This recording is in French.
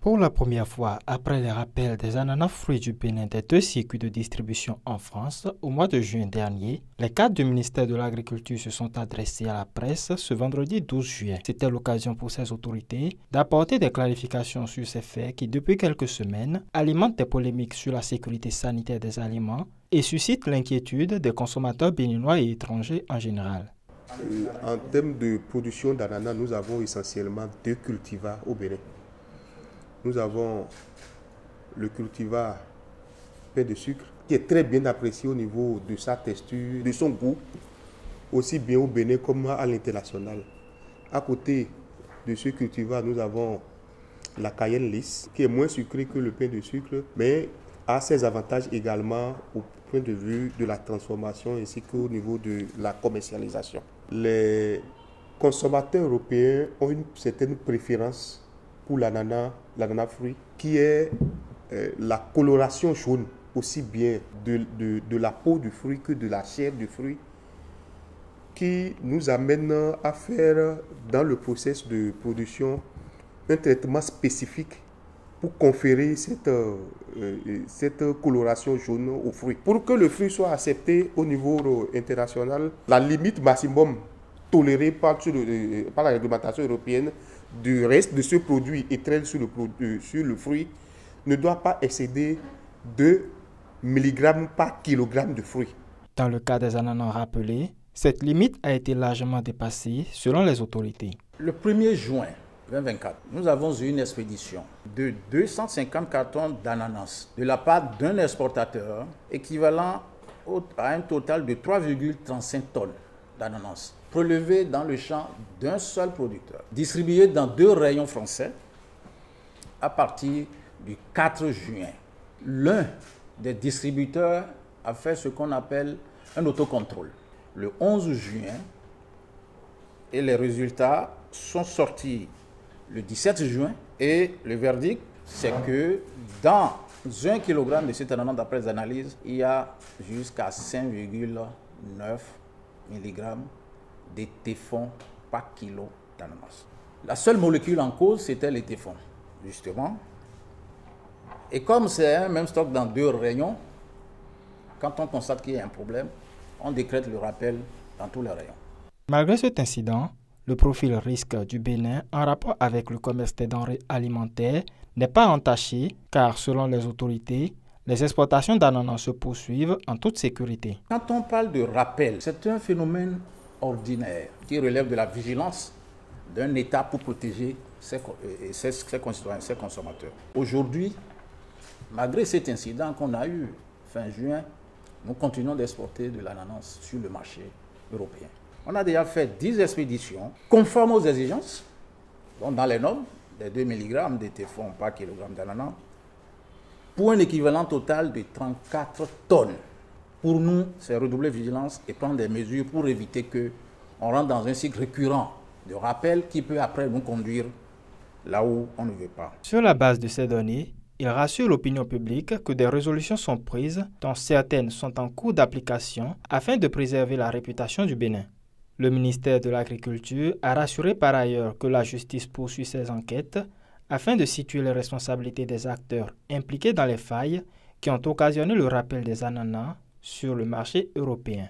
Pour la première fois, après les rappels des ananas fruits du Bénin des deux circuits de distribution en France, au mois de juin dernier, les cadres du ministère de l'Agriculture se sont adressés à la presse ce vendredi 12 juillet. C'était l'occasion pour ces autorités d'apporter des clarifications sur ces faits qui, depuis quelques semaines, alimentent des polémiques sur la sécurité sanitaire des aliments et suscitent l'inquiétude des consommateurs béninois et étrangers en général. En termes de production d'ananas, nous avons essentiellement deux cultivars au Bénin. Nous avons le cultivar pain de sucre qui est très bien apprécié au niveau de sa texture, de son goût, aussi bien au Bénin comme à l'international. À côté de ce cultivar, nous avons la cayenne lisse qui est moins sucrée que le pain de sucre, mais a ses avantages également au point de vue de la transformation ainsi qu'au niveau de la commercialisation. Les consommateurs européens ont une certaine préférence pour l'ananas fruit, qui est la coloration jaune, aussi bien de la peau du fruit que de la chair du fruit, qui nous amène à faire dans le processus de production un traitement spécifique pour conférer cette coloration jaune au fruit. Pour que le fruit soit accepté au niveau international, la limite maximum tolérée par la réglementation européenne du reste de ce produit étreint sur le fruit ne doit pas excéder 2 mg par kilogramme de fruit. Dans le cas des ananas rappelés, cette limite a été largement dépassée selon les autorités. Le 1er juin 2024, nous avons eu une expédition de 250 cartons d'ananas de la part d'un exportateur équivalent à un total de 3,35 tonnes d'ananas prélevés dans le champ d'un seul producteur, distribués dans 2 rayons français à partir du 4 juin. L'un des distributeurs a fait ce qu'on appelle un autocontrôle le 11 juin et les résultats sont sortis le 17 juin et le verdict, c'est que dans 1 kg de cet ananas, d'après les analyses, il y a jusqu'à 5,9 mg de téflon par kilo d'ananas. La seule molécule en cause, c'était le téflon, justement. Et comme c'est un même stock dans 2 rayons, quand on constate qu'il y a un problème, on décrète le rappel dans tous les rayons. Malgré cet incident, le profil risque du Bénin en rapport avec le commerce des denrées alimentaires n'est pas entaché car, selon les autorités, les exportations d'ananas se poursuivent en toute sécurité. Quand on parle de rappel, c'est un phénomène ordinaire qui relève de la vigilance d'un État pour protéger ses concitoyens, ses consommateurs. Aujourd'hui, malgré cet incident qu'on a eu fin juin, nous continuons d'exporter de l'ananas sur le marché européen. On a déjà fait 10 expéditions conformes aux exigences, donc dans les normes, des 2 mg de téflon par kilogramme d'ananas, pour un équivalent total de 34 tonnes. Pour nous, c'est redoubler vigilance et prendre des mesures pour éviter qu'on rentre dans un cycle récurrent de rappel qui peut après nous conduire là où on ne veut pas. Sur la base de ces données, il rassure l'opinion publique que des résolutions sont prises, dont certaines sont en cours d'application, afin de préserver la réputation du Bénin. Le ministère de l'Agriculture a rassuré par ailleurs que la justice poursuit ses enquêtes afin de situer les responsabilités des acteurs impliqués dans les failles qui ont occasionné le rappel des ananas sur le marché européen.